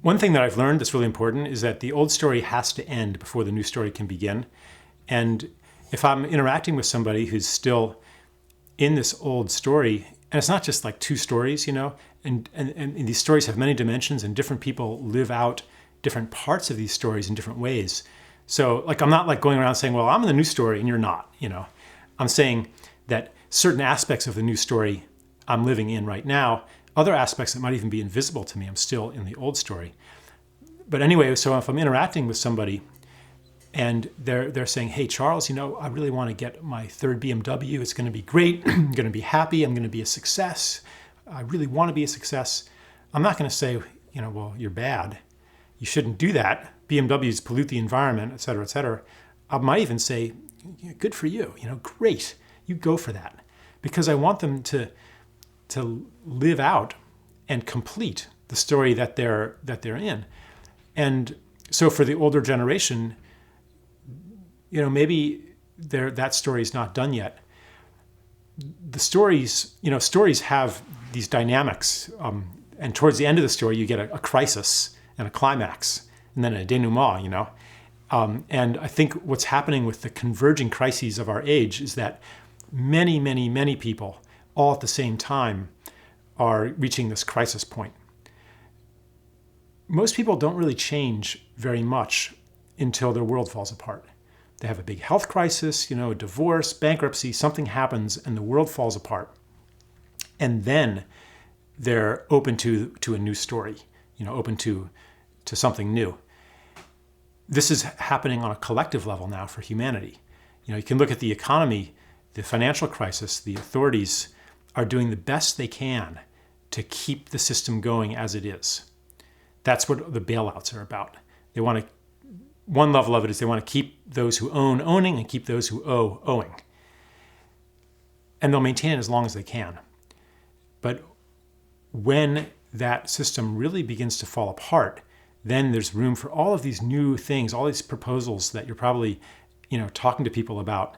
One thing that I've learned that's really important is that the old story has to end before the new story can begin. And if I'm interacting with somebody who's still in this old story, and it's not just like two stories, and these stories have many dimensions and different people live out different parts of these stories in different ways. So like, I'm not like going around saying, well, I'm in the new story and you're not, I'm saying that certain aspects of the new story I'm living in right now, other aspects that might even be invisible to me, I'm still in the old story. But anyway, so if I'm interacting with somebody and they're saying, hey, Charles, I really want to get my third BMW. It's going to be great. I'm going to be happy. I'm going to be a success. I really want to be a success. I'm not going to say, well, you're bad. You shouldn't do that. BMWs pollute the environment, et cetera, et cetera. I might even say, good for you. Great. You go for that. Because I want them to live out and complete the story that they're in. And so for the older generation, maybe that story is not done yet. The stories have these dynamics. And towards the end of the story, you get a crisis and a climax, and then a denouement, And I think what's happening with the converging crises of our age is that many, many, many people all at the same time are reaching this crisis point. Most people don't really change very much until their world falls apart. They have a big health crisis, a divorce, bankruptcy, something happens and the world falls apart. And then they're open to a new story, open to something new. This is happening on a collective level now for humanity. You can look at the economy, the financial crisis, the authorities are doing the best they can to keep the system going as it is. That's what the bailouts are about. They want to, one level of it is they want to keep those who own owning and keep those who owe owing. And they'll maintain it as long as they can. But when that system really begins to fall apart, then there's room for all of these new things, all these proposals that you're probably, talking to people about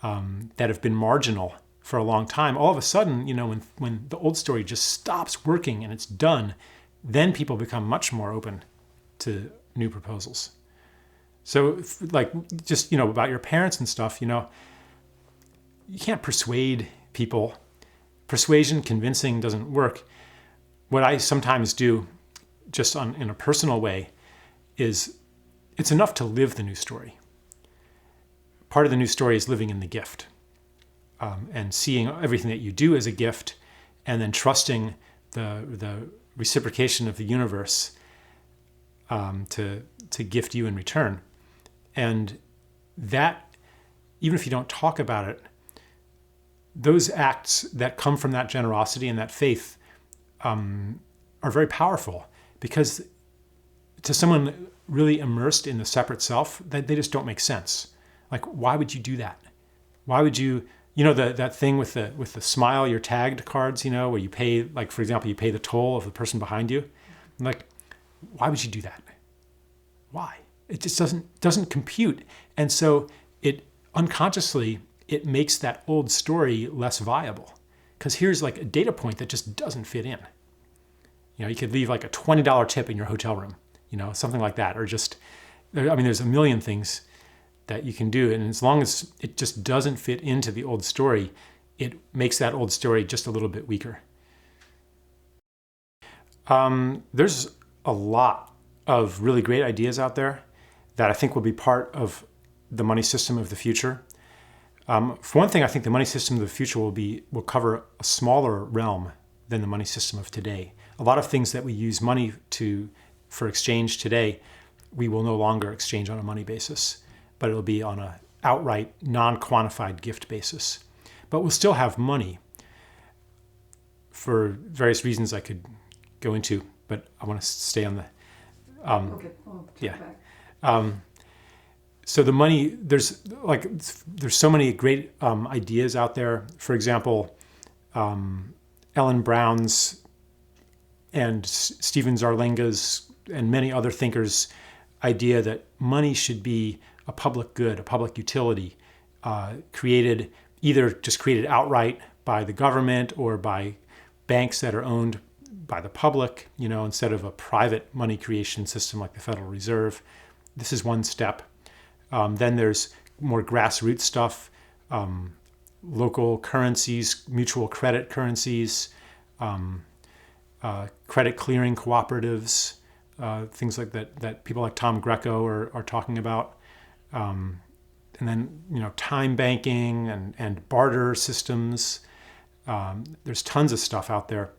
that have been marginal for a long time. All of a sudden, when the old story just stops working and it's done, then people become much more open to new proposals. So just, about your parents and stuff, you can't persuade people. Persuasion, convincing doesn't work. What I sometimes do, just in a personal way, is it's enough to live the new story. Part of the new story is living in the gift and seeing everything that you do as a gift and then trusting the reciprocation of the universe to gift you in return. And that, even if you don't talk about it, those acts that come from that generosity and that faith are very powerful, because to someone really immersed in the separate self, they just don't make sense. Like, why would you do that? Why would you, that thing with the smile, your tagged cards, where you pay, like, for example, you pay the toll of the person behind you. Like, why would you do that? Why? It just doesn't compute. And so it unconsciously, it makes that old story less viable. Because here's like a data point that just doesn't fit in. You could leave like a $20 tip in your hotel room, something like that. Or just, there's a million things that you can do. And as long as it just doesn't fit into the old story, it makes that old story just a little bit weaker. There's a lot of really great ideas out there that I think will be part of the money system of the future. For one thing, I think the money system of the future will cover a smaller realm than the money system of today. A lot of things that we use money for exchange today, we will no longer exchange on a money basis, but it'll be on an outright non-quantified gift basis. But we'll still have money for various reasons I could go into, but I want to stay on the Okay, I'll check back. So the money, there's so many great ideas out there. For example, Ellen Brown's and Stephen Zarlenga's and many other thinkers' idea that money should be a public good, a public utility, created outright by the government or by banks that are owned by the public, instead of a private money creation system like the Federal Reserve. This is one step. Then there's more grassroots stuff, local currencies, mutual credit currencies, credit clearing cooperatives, things like that people like Tom Greco are talking about. And then, time banking and barter systems. There's tons of stuff out there.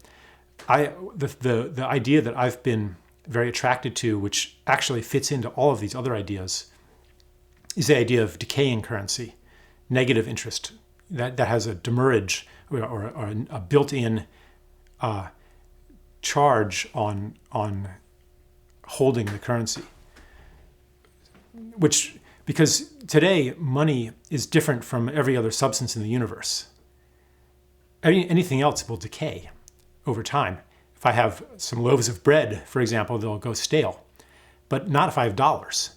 The idea that I've been very attracted to, which actually fits into all of these other ideas, is the idea of decaying currency, negative interest, that has a demurrage or a built-in charge on holding the currency. Because today money is different from every other substance in the universe. Anything else will decay over time. If I have some loaves of bread, for example, they'll go stale, but not if I have dollars.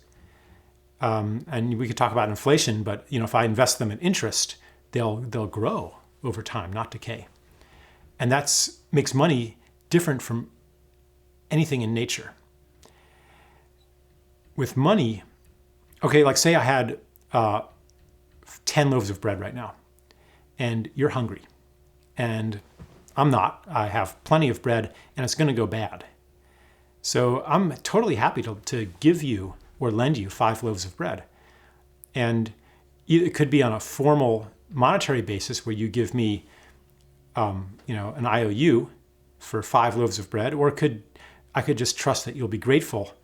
And we could talk about inflation, but if I invest them in interest, they'll grow over time, not decay. And that makes money different from anything in nature. With money, okay, like say I had 10 loaves of bread right now, and you're hungry, and I'm not. I have plenty of bread, and it's going to go bad. So I'm totally happy to give you or lend you 5 loaves of bread. And it could be on a formal monetary basis where you give me an IOU for 5 loaves of bread, or I could just trust that you'll be grateful.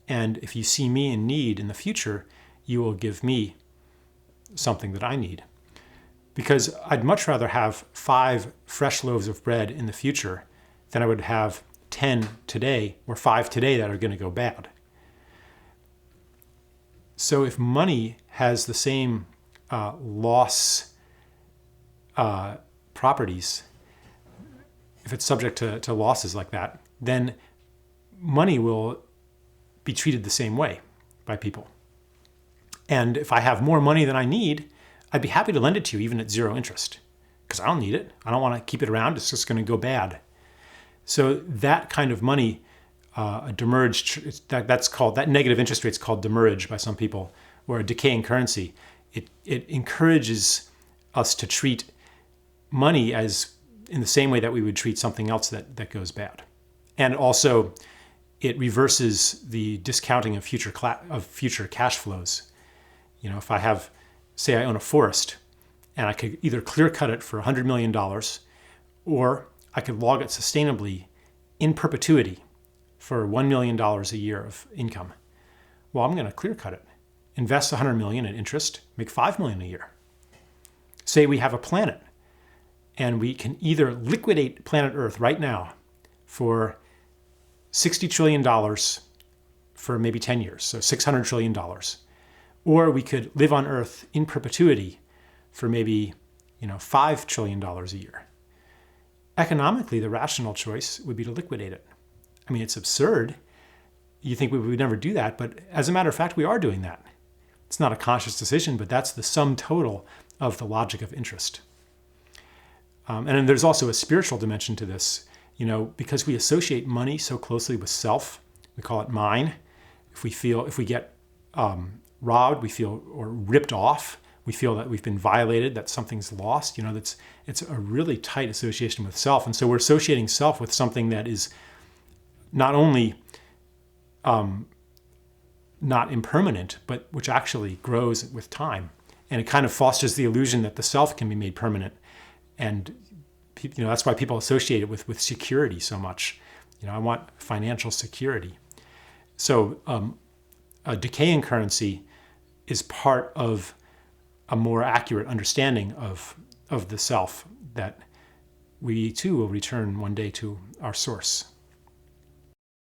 And if you see me in need in the future, you will give me something that I need. Because I'd much rather have 5 fresh loaves of bread in the future than I would have 10 today or 5 today that are going to go bad. So if money has the same loss properties, if it's subject to losses like that, then money will be treated the same way by people. And if I have more money than I need, I'd be happy to lend it to you even at 0 interest, because I don't need it. I don't want to keep it around. It's just going to go bad. So that kind of money, a demurrage, that's called, that negative interest rate is called demurrage by some people, or a decaying currency. It encourages us to treat money as in the same way that we would treat something else that goes bad. And also, it reverses the discounting of future cash flows. If I have, say I own a forest, and I could either clear cut it for $100 million, or I could log it sustainably in perpetuity for $1 million a year of income. Well, I'm going to clear cut it, invest $100 million in interest, make $5 million a year. Say we have a planet, and we can either liquidate planet Earth right now for $60 trillion for maybe 10 years, so $600 trillion. Or we could live on Earth in perpetuity for maybe, $5 trillion a year. Economically, the rational choice would be to liquidate it. I mean, it's absurd. You think we would never do that, but as a matter of fact, we are doing that. It's not a conscious decision, but that's the sum total of the logic of interest. And then there's also a spiritual dimension to this. Because we associate money so closely with self, we call it mine. If we get robbed, we feel, or ripped off, we feel that we've been violated, that something's lost. It's a really tight association with self. And so we're associating self with something that is not only not impermanent, but which actually grows with time. And it kind of fosters the illusion that the self can be made permanent. And that's why people associate it with security so much. I want financial security. So a decaying currency is part of a more accurate understanding of the self, that we too will return one day to our source.